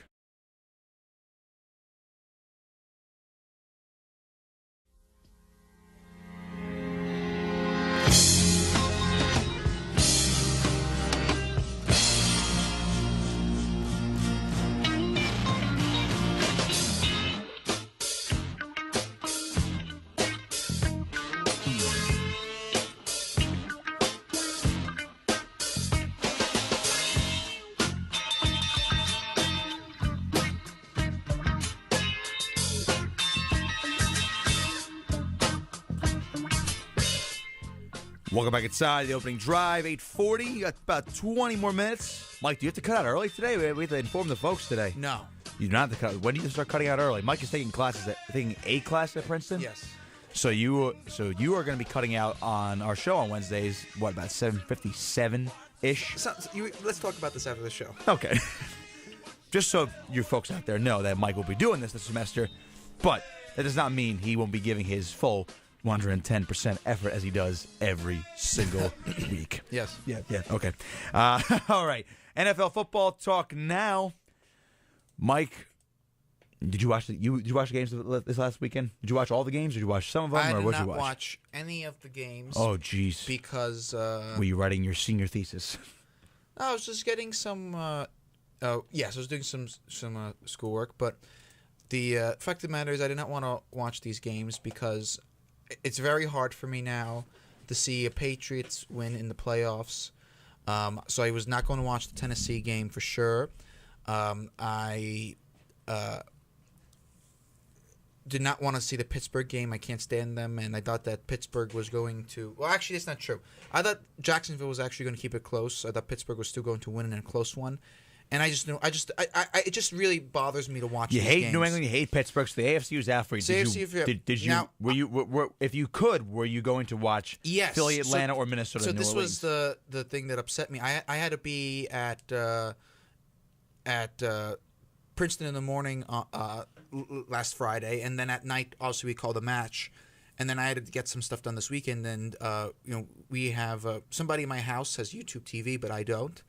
Welcome back inside The Opening Drive, 8:40. You got about 20 more minutes. Mike, do you have to cut out early today? We have to inform the folks today. No. You do not have to cut. When do you start cutting out early? Mike is taking a class at Princeton. Yes. So you are going to be cutting out on our show on Wednesdays. What, about 7:57 ish? Let's talk about this after the show. Okay. Just so you folks out there know that Mike will be doing this semester, but that does not mean he won't be giving his full 110% effort as he does every single week. Yes. Yeah. Okay. All right. NFL football talk now. Mike, did you watch the games this last weekend? Did you watch all the games? Did you watch some of them? I or what did did you not watch? watch any of the games. Oh, jeez. Because were you writing your senior thesis? I was just getting some. Yes, I was doing some schoolwork, but the fact of the matter is, I did not want to watch these games because it's very hard for me now to see a Patriots win in the playoffs. So I was not going to watch the Tennessee game for sure. I did not want to see the Pittsburgh game. I can't stand them, and I thought that Pittsburgh was going to. Well, actually, that's not true. I thought Jacksonville was actually going to keep it close. I thought Pittsburgh was still going to win in a close one. And I just knew. It just really bothers me to watch. You these hate games. New England. You hate Pittsburgh. So the AFC was out for you. Did you? Now, were you? If you could, were you going to watch? Yes. Philly, Atlanta, or Minnesota? So New this Orleans? was the thing that upset me. I had to be at Princeton in the morning last Friday, and then at night also we called a match, and then I had to get some stuff done this weekend. And we have somebody in my house has YouTube TV, but I don't.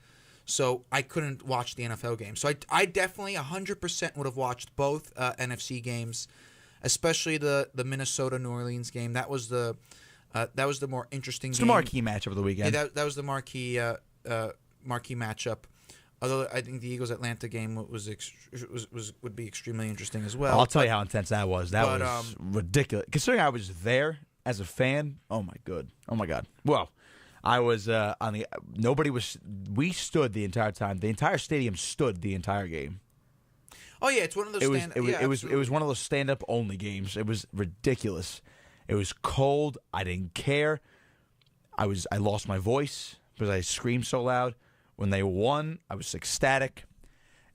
So I couldn't watch the NFL game. So I definitely 100% would have watched both NFC games, especially the Minnesota New Orleans game. That was the more interesting. It's game. the marquee matchup of the weekend. Yeah, that was the marquee matchup. Although I think the Eagles Atlanta game would be extremely interesting as well. I'll tell you how intense that was. That was ridiculous. Considering I was there as a fan. Oh my god. Well. I was on the. Nobody was. We stood the entire time. The entire stadium stood the entire game. Oh yeah, it's one of those. It was one of those stand-up only games. It was ridiculous. It was cold. I didn't care. I lost my voice because I screamed so loud. When they won, I was ecstatic.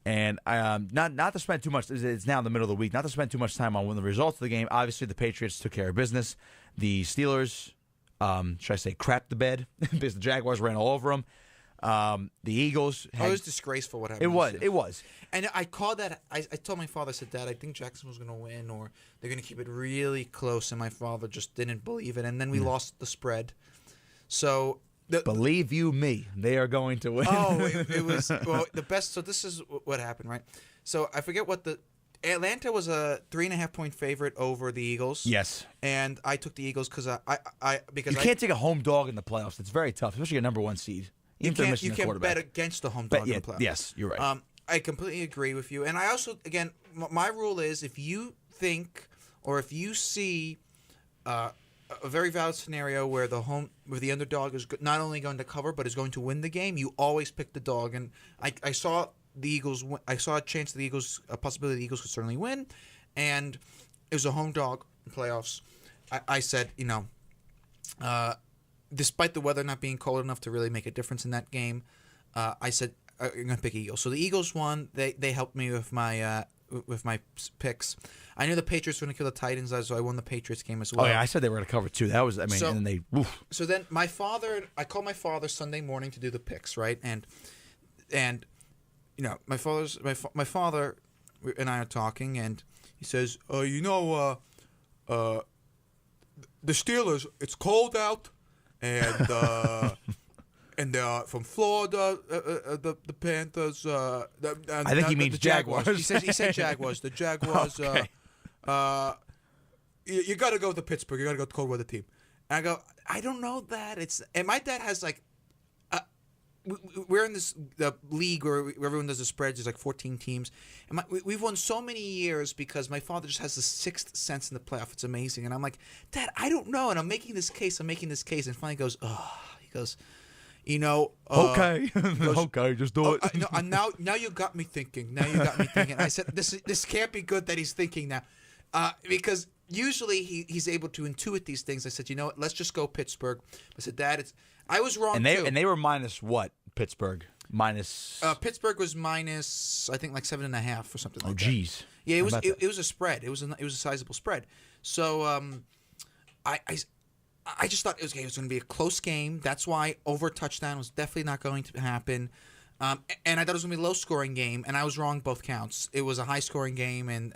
And not to spend too much. It's now in the middle of the week. Not to spend too much time on the results of the game. Obviously, the Patriots took care of business. The Steelers. Should I say crap the bed because the Jaguars ran all over them. The Eagles. It was disgraceful what happened. It was. And I called that. I told my father, I said, Dad, I think Jackson was going to win, or they're going to keep it really close. And my father just didn't believe it. And then we lost the spread. So. Believe you me, they are going to win. Oh, it was the best. So this is what happened, right? So I forget what Atlanta was a 3.5-point favorite over the Eagles. Yes, and I took the Eagles because you can't take a home dog in the playoffs. It's very tough, especially a number one seed. You can't bet against the home dog in the playoffs. Yes, you're right. I completely agree with you, and I also my rule is if you think or if you see a very valid scenario where the underdog is not only going to cover but is going to win the game, you always pick the dog. And I saw the Eagles. I saw a chance the Eagles, a possibility the Eagles could certainly win, and it was a home dog in playoffs. I said, despite the weather not being cold enough to really make a difference in that game, I said I'm going to pick Eagles. So the Eagles won. They helped me with my with my picks. I knew the Patriots were going to kill the Titans, so I won the Patriots game as well. Oh yeah, I said they were going to cover too. That was, and then they. Oof. So then I called my father Sunday morning to do the picks, right? And my father and I are talking, and he says, the Steelers, it's cold out, and and from Florida, the Panthers. I think he means the Jaguars. He said Jaguars. The Jaguars. Okay. You got to go with the Pittsburgh. You got to go with the cold weather team. And I go, I don't know that. And my dad has we're in the league where everyone does the spreads. There's like 14 teams, and we've won so many years because my father just has the sixth sense in the playoff. It's amazing, and I'm like, Dad, I don't know, and I'm making this case, and finally he goes, Okay, okay, just do it. Now you got me thinking. I said, this can't be good that he's thinking now, because usually he's able to intuit these things. I said, you know what? Let's just go Pittsburgh. I said, Dad, I was wrong too. And they were minus what? Pittsburgh minus. Pittsburgh was minus, I think, like 7.5 or something like that. Oh, geez. Yeah, it was a spread. It was a sizable spread. So I just thought it was going to be a close game. That's why over a touchdown was definitely not going to happen. And I thought it was going to be a low-scoring game, and I was wrong both counts. It was a high-scoring game, and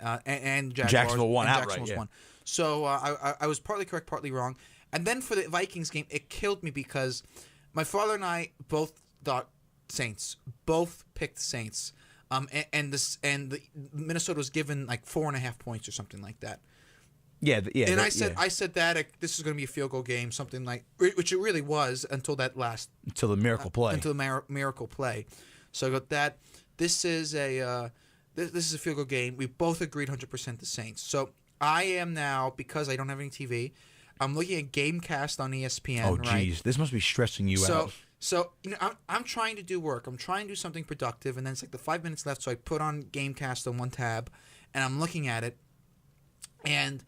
Jacksonville won outright. Jacksonville won. So I was partly correct, partly wrong. And then for the Vikings game, it killed me because my father and I both thought Saints, both picked Saints, and the Minnesota was given like 4.5 points or something like that. Yeah. And I said that this is going to be a field goal game, something like, which it really was until the miracle play. So I got that. This is a field goal game. We both agreed 100% the Saints. So I am now, because I don't have any TV, I'm looking at Gamecast on ESPN. Oh, geez, right? This must be stressing you out. So I'm trying to do work. I'm trying to do something productive, and then it's like the 5 minutes left. So I put on Gamecast on one tab, and I'm looking at it, and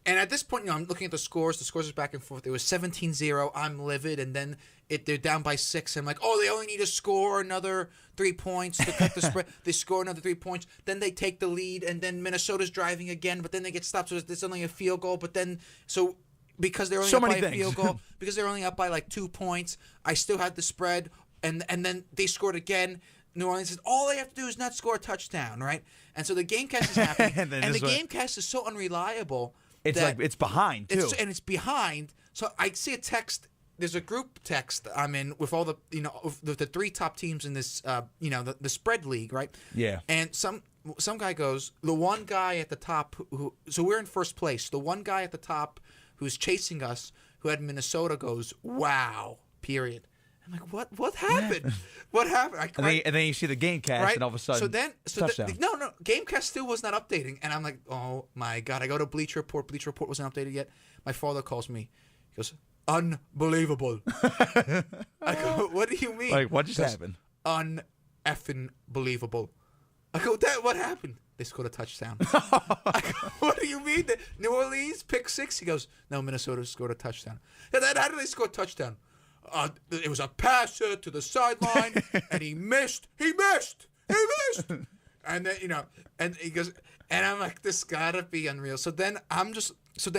at this point, I'm looking at the scores. The scores are back and forth. It was 17-0. I'm livid, and then they're down by 6. I'm like, oh, they only need to score another 3 points to cut the spread. They score another 3 points. Then they take the lead, and then Minnesota's driving again, but then they get stopped. So it's only a field goal. But then, because they're only up by a field goal, because they're only up by like 2 points, I still had the spread, and then they scored again. New Orleans says, all they have to do is not score a touchdown, right? And so the Gamecast is happening, and the Gamecast is so unreliable. It's behind too, it's behind. So I see a text. There's a group text I'm in with all the the 3 top teams in this the spread league, right? Yeah. And some guy goes, the one guy at the top so we're in first place. The one guy at the top who's chasing us, who had Minnesota, goes, wow. Period. I'm like, what happened? What happened? And then you see the Gamecast, right? And all of a sudden, touchdown. No, Gamecast still was not updating, and I'm like, oh my god! I go to Bleacher Report. Bleacher Report wasn't updated yet. My father calls me. He goes, unbelievable. I go, what do you mean? Like, what just happened? Un-effing believable. I go, Dad, what happened? They scored a touchdown. I go, what do you mean? New Orleans pick 6? He goes, no, Minnesota scored a touchdown. And then how did they score a touchdown? It was a passer to the sideline, and he missed. And then, and he goes, and I'm like, this gotta be unreal. So then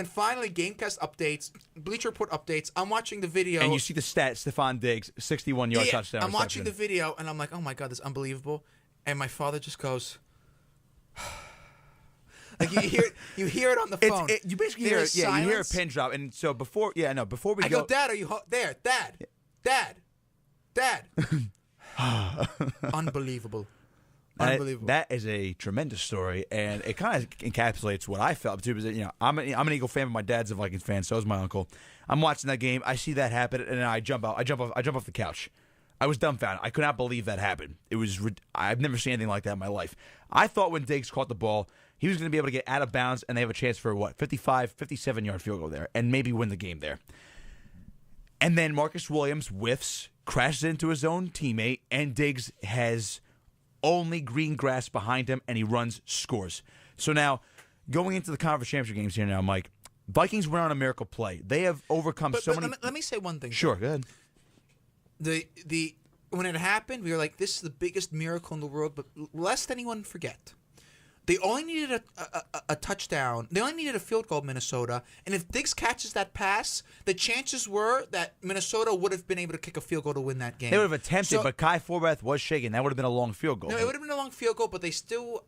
finally Gamecast updates, Bleacher Report updates. I'm watching the video. And you see the stats, Stephon Diggs, 61-yard touchdown. I'm watching the video, and I'm like, oh my God, this is unbelievable. And my father just goes, like you hear it on the phone. You basically hear it. Yeah, you hear a pin drop. And so before we I go, Dad, are you there? Dad. Unbelievable. That is a tremendous story, and it kind of encapsulates what I felt too. Because I'm an Eagle fan, but my dad's a Vikings fan. So is my uncle. I'm watching that game. I see that happen, and then I jump off the couch. I was dumbfounded. I could not believe that happened. I've never seen anything like that in my life. I thought when Diggs caught the ball, he was going to be able to get out of bounds, and they have a chance for 57-yard field goal there, and maybe win the game there. And then Marcus Williams whiffs, crashes into his own teammate, and Diggs has only green grass behind him, and he runs, scores. So now, going into the conference championship games here now, Mike, Vikings went on a miracle play. They have overcome so many. Let me say one thing. Sure, go ahead. When it happened, we were like, this is the biggest miracle in the world. But lest anyone forget, They only needed a touchdown. They only needed a field goal, Minnesota. And if Diggs catches that pass, the chances were that Minnesota would have been able to kick a field goal to win that game. They would have attempted, but Kai Forbath was shaking. That would have been a long field goal. No, it would have been a long field goal, but they still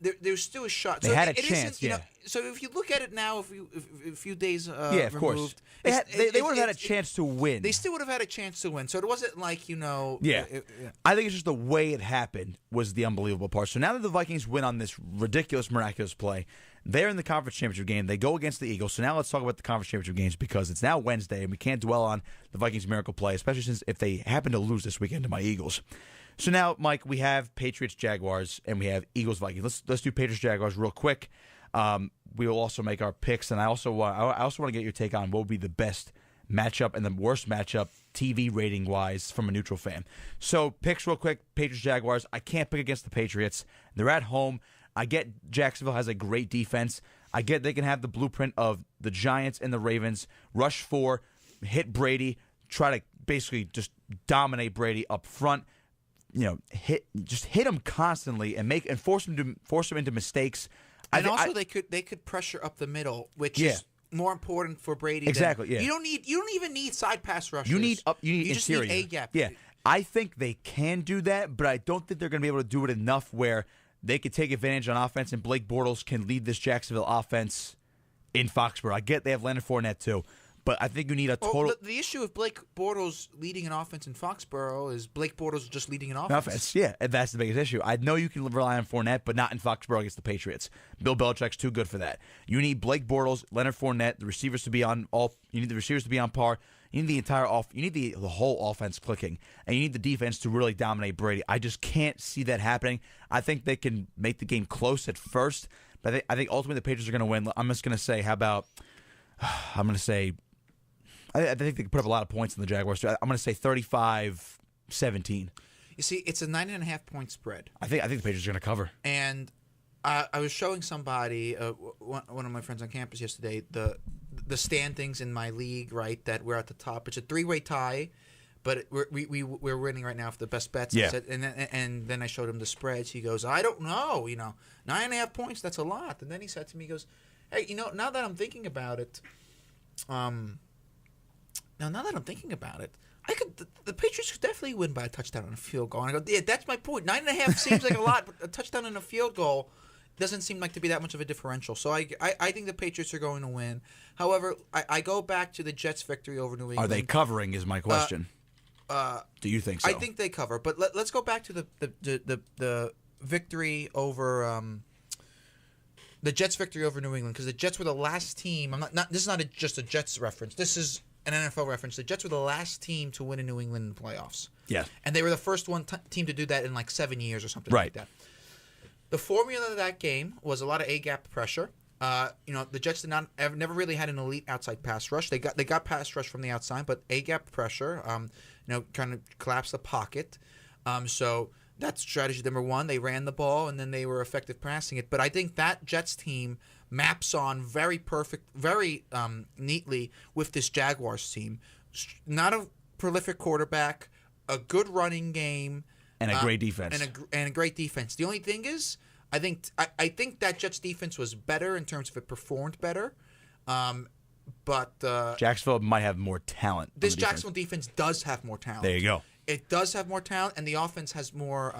there's still a shot. They had a chance, yeah. So if you look at it now, a few days of removed, course. They would have had a chance to win. They still would have had a chance to win. So it wasn't like, Yeah. I think it's just the way it happened was the unbelievable part. So now that the Vikings win on this ridiculous, miraculous play, they're in the conference championship game. They go against the Eagles. So now let's talk about the conference championship games because it's now Wednesday, and we can't dwell on the Vikings' miracle play, especially since if they happen to lose this weekend to my Eagles. So now, Mike, we have Patriots-Jaguars, and we have Eagles-Vikings. Let's do Patriots-Jaguars real quick. We will also make our picks, and I also want to get your take on what would be the best matchup and the worst matchup TV rating-wise from a neutral fan. So picks real quick, Patriots-Jaguars. I can't pick against the Patriots. They're at home. I get Jacksonville has a great defense. I get they can have the blueprint of the Giants and the Ravens, rush 4, hit Brady, try to basically just dominate Brady up front. Hit him constantly and force him into mistakes. And they could pressure up the middle, which is more important for Brady. Exactly. Yeah. You don't even need side pass rushers. You need you interior. just need A gap. Yeah. I think they can do that, but I don't think they're going to be able to do it enough where they could take advantage on offense and Blake Bortles can lead this Jacksonville offense in Foxborough. I get they have Leonard Fournette too. But I think you need a total. The issue of Blake Bortles leading an offense in Foxborough is Blake Bortles just leading an offense. Yeah, and that's the biggest issue. I know you can rely on Fournette, but not in Foxborough against the Patriots. Bill Belichick's too good for that. You need Blake Bortles, Leonard Fournette, the receivers to be on all. You need the receivers to be on par. You need the entire You need the whole offense clicking, and you need the defense to really dominate Brady. I just can't see that happening. I think they can make the game close at first, but I think ultimately the Patriots are going to win. I'm just going to say, I'm going to say. I think they can put up a lot of points in the Jaguars. I'm going to say 35-17. You see, it's a 9.5 point spread. I think the Patriots are going to cover. And I was showing somebody, one of my friends on campus yesterday, the standings in my league. Right, that we're at the top. It's a 3-way tie, but we're winning right now for the best bets. Yeah. And then I showed him the spreads. He goes, I don't know. 9.5 points. That's a lot. And then he said to me, he goes, hey, now that I'm thinking about it, Now that I'm thinking about it, the Patriots could definitely win by a touchdown and a field goal. And I go, yeah, that's my point. 9.5 seems like a lot, but a touchdown and a field goal doesn't seem like to be that much of a differential. So I think the Patriots are going to win. However, I go back to the Jets' victory over New England. Are they covering? Is my question. Do you think so? I think they cover, but let's go back to the victory over the Jets' victory over New England because the Jets were the last team. This is not just a Jets reference. This is an NFL reference. The Jets were the last team to win in New England in the playoffs. Yeah. And they were the first team to do that in like 7 years or something like that. The formula of that game was a lot of A-gap pressure. The Jets never really had an elite outside pass rush. They got pass rush from the outside, but A-gap pressure, kind of collapse the pocket. So that's strategy number one. They ran the ball, and then they were effective passing it. But I think that Jets team maps on very neatly with this Jaguars team. Not a prolific quarterback, a good running game, and a great defense. And a great defense. The only thing is, I think that Jets defense was better in terms of it performed better. But Jacksonville might have more talent. This Jacksonville defense does have more talent. There you go. It does have more talent, and the offense has more.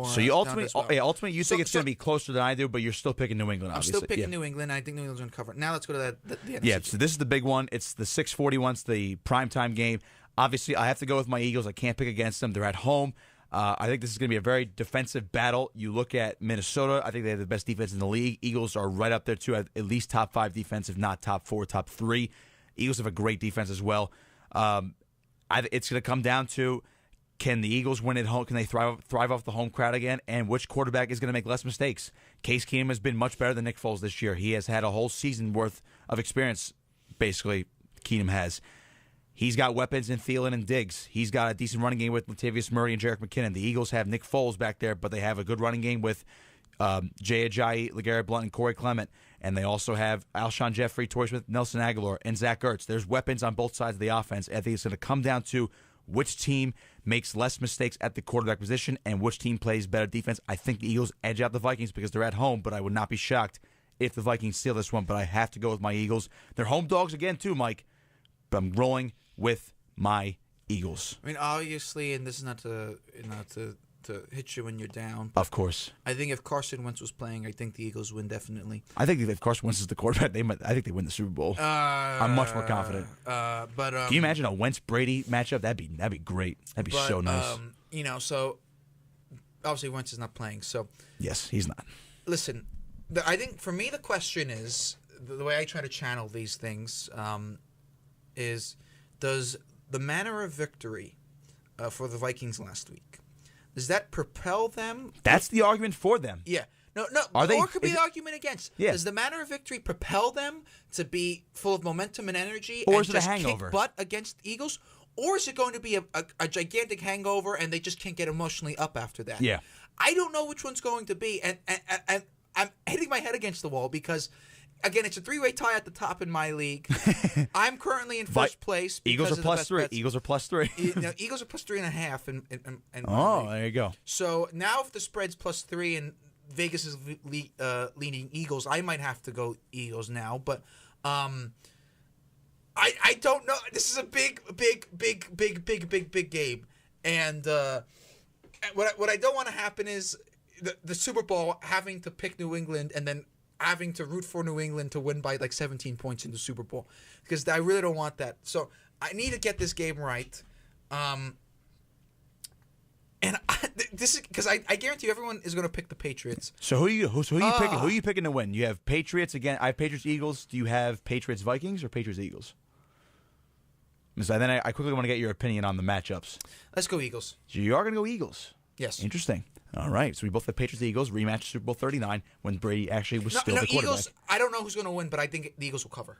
So you ultimately you think it's going to be closer than I do, but you're still picking New England. Obviously. I'm still picking New England. I think New England's going to cover. Now let's go to the NFC. Yeah. So this is the big one. It's the 6:41. It's the primetime game. Obviously, I have to go with my Eagles. I can't pick against them. They're at home. I think this is going to be a very defensive battle. You look at Minnesota. I think they have the best defense in the league. Eagles are right up there too, at least top 5 defense, if not top 4, top 3. Eagles have a great defense as well. It's going to come down to, can the Eagles win at home? Can they thrive off the home crowd again? And which quarterback is going to make less mistakes? Case Keenum has been much better than Nick Foles this year. He has had a whole season worth of experience, basically, Keenum has. He's got weapons in Thielen and Diggs. He's got a decent running game with Latavius Murray and Jerick McKinnon. The Eagles have Nick Foles back there, but they have a good running game with Jay Ajayi, LeGarrette Blount, and Corey Clement. And they also have Alshon Jeffrey, Torrey Smith, Nelson Aguilar, and Zach Ertz. There's weapons on both sides of the offense. I think it's going to come down to which team makes less mistakes at the quarterback position, and which team plays better defense. I think the Eagles edge out the Vikings because they're at home, but I would not be shocked if the Vikings steal this one, but I have to go with my Eagles. They're home dogs again too, Mike, but I'm rolling with my Eagles. I mean, obviously, and this is not to hit you when you're down. Of course. I think if Carson Wentz was playing, I think the Eagles win definitely. I think if Carson Wentz is the quarterback, I think they win the Super Bowl. I'm much more confident. But can you imagine a Wentz-Brady matchup? That'd be great. That'd be so nice. So obviously Wentz is not playing. So yes, he's not. Listen, I think for me the question is the way I try to channel these things is does the manner of victory for the Vikings last week, does that propel them? That's the argument for them. Yeah. No. Or could be the argument against. Yeah. Does the manner of victory propel them to be full of momentum and energy or and is it just a hangover? Kick butt against the Eagles? Or is it going to be a gigantic hangover and they just can't get emotionally up after that? Yeah. I don't know which one's going to be. And I'm hitting my head against the wall because, again, it's a three-way tie at the top in my league. I'm currently in first place. Eagles are plus three. Eagles are plus 3. Eagles are plus 3.5. In there you go. So now if the spread's plus 3 and Vegas is leaning Eagles, I might have to go Eagles now. But I don't know. This is a big game. And what I don't want to happen is the Super Bowl having to pick New England and then having to root for New England to win by like 17 points in the Super Bowl, because I really don't want that. So I need to get this game right. And this is because I guarantee you everyone is going to pick the Patriots. So who are you picking? Who are you picking to win? You have Patriots again. I have Patriots Eagles. Do you have Patriots Vikings or Patriots Eagles? So then I quickly want to get your opinion on the matchups. Let's go Eagles. So you are going to go Eagles. Yes. Interesting. All right. So we both have Patriots Eagles rematch Super Bowl 39 when Brady actually was still the quarterback. Eagles, I don't know who's going to win, but I think the Eagles will cover.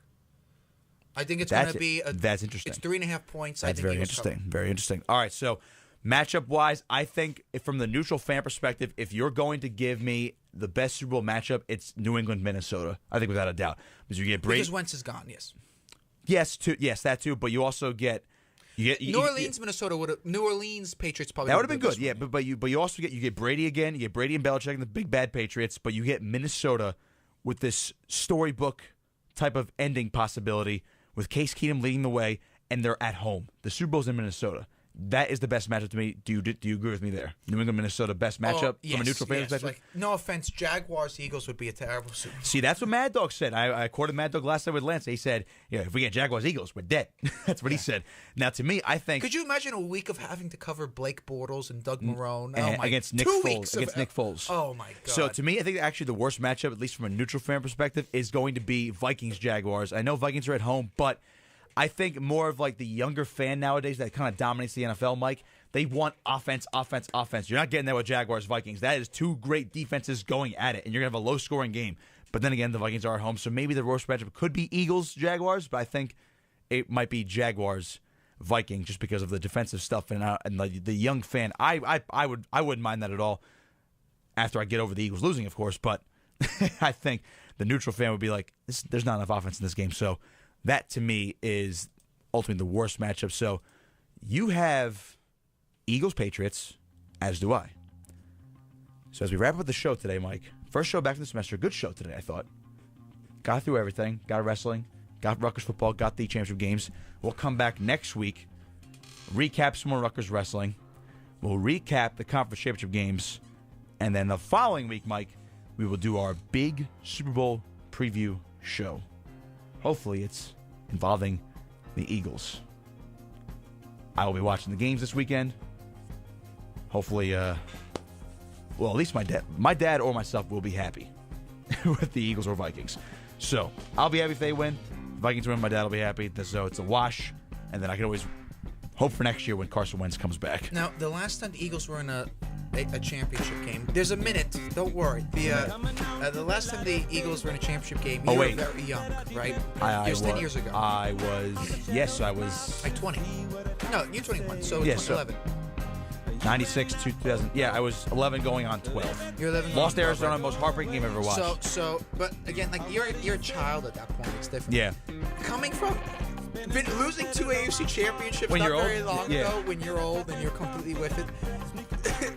I think it's going to be that's interesting. It's 3.5 points. That's very interesting. Very interesting. All right. So matchup wise, I think from the neutral fan perspective, if you're going to give me the best Super Bowl matchup, it's New England Minnesota. I think without a doubt because you get Brady. Because Wentz is gone. Yes. Yes, that too. But you also get. New Orleans, Minnesota would have. New Orleans Patriots probably that would have been good. Yeah, but you also get Brady again. You get Brady and Belichick and the big bad Patriots. But you get Minnesota with this storybook type of ending possibility with Case Keenum leading the way, and they're at home. The Super Bowl's in Minnesota. That is the best matchup to me. Do you agree with me there? New England, Minnesota, best matchup from a neutral fan perspective? Like, no offense, Jaguars, Eagles would be a terrible Super Bowl. See, that's what Mad Dog said. I quoted Mad Dog last night with Lance. He said, if we get Jaguars, Eagles, we're dead. That's what he said. Now, to me, I think... Could you imagine a week of having to cover Blake Bortles and Doug Marrone? Against Nick Foles. Oh, my God. So, to me, I think actually the worst matchup, at least from a neutral fan perspective, is going to be Vikings-Jaguars. I know Vikings are at home, but I think more of like the younger fan nowadays that kind of dominates the NFL, Mike, they want offense. You're not getting that with Jaguars-Vikings. That is two great defenses going at it, and you're going to have a low-scoring game. But then again, the Vikings are at home, so maybe the worst matchup could be Eagles-Jaguars, but I think it might be Jaguars-Vikings just because of the defensive stuff and the young fan. I wouldn't mind that at all after I get over the Eagles losing, of course, but I think the neutral fan would be like, there's not enough offense in this game. So that, to me, is ultimately the worst matchup. So you have Eagles-Patriots, as do I. So as we wrap up the show today, Mike, first show back of the semester, good show today, I thought. Got through everything, got wrestling, got Rutgers football, got the championship games. We'll come back next week, recap some more Rutgers wrestling. We'll recap the conference championship games. And then the following week, Mike, we will do our big Super Bowl preview show. Hopefully it's involving the Eagles. I will be watching the games this weekend. Hopefully, at least my dad or myself will be happy with the Eagles or Vikings. So I'll be happy if they win. Vikings win, my dad will be happy. So it's a wash. And then I can always hope for next year when Carson Wentz comes back. Now, the last time the Eagles were in a championship game, there's a minute. Don't worry. The last time the Eagles were in a championship game, you were very young, right? It was 10 years ago. I was. Like 20. No, you're 21, so it's 11. 96, 2000. Yeah, I was 11 going on 12. You're 11. Lost Arizona, right? Most heartbreaking game I've ever watched. But again, like you're a child at that point. It's different. Yeah. Coming from been losing 2 AFC championships When not you're very old? long Yeah. ago. When you're old and you're completely with it,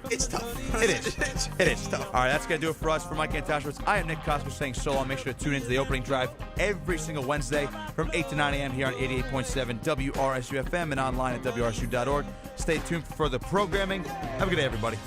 it's tough. It is. It is. All right, that's going to do it for us. For Mike Antosiewicz, I am Nick Kosko saying so long. Make sure to tune into the opening drive every single Wednesday from 8 to 9 a.m. here on 88.7 WRSU FM and online at WRSU.org. Stay tuned for further programming. Have a good day, everybody.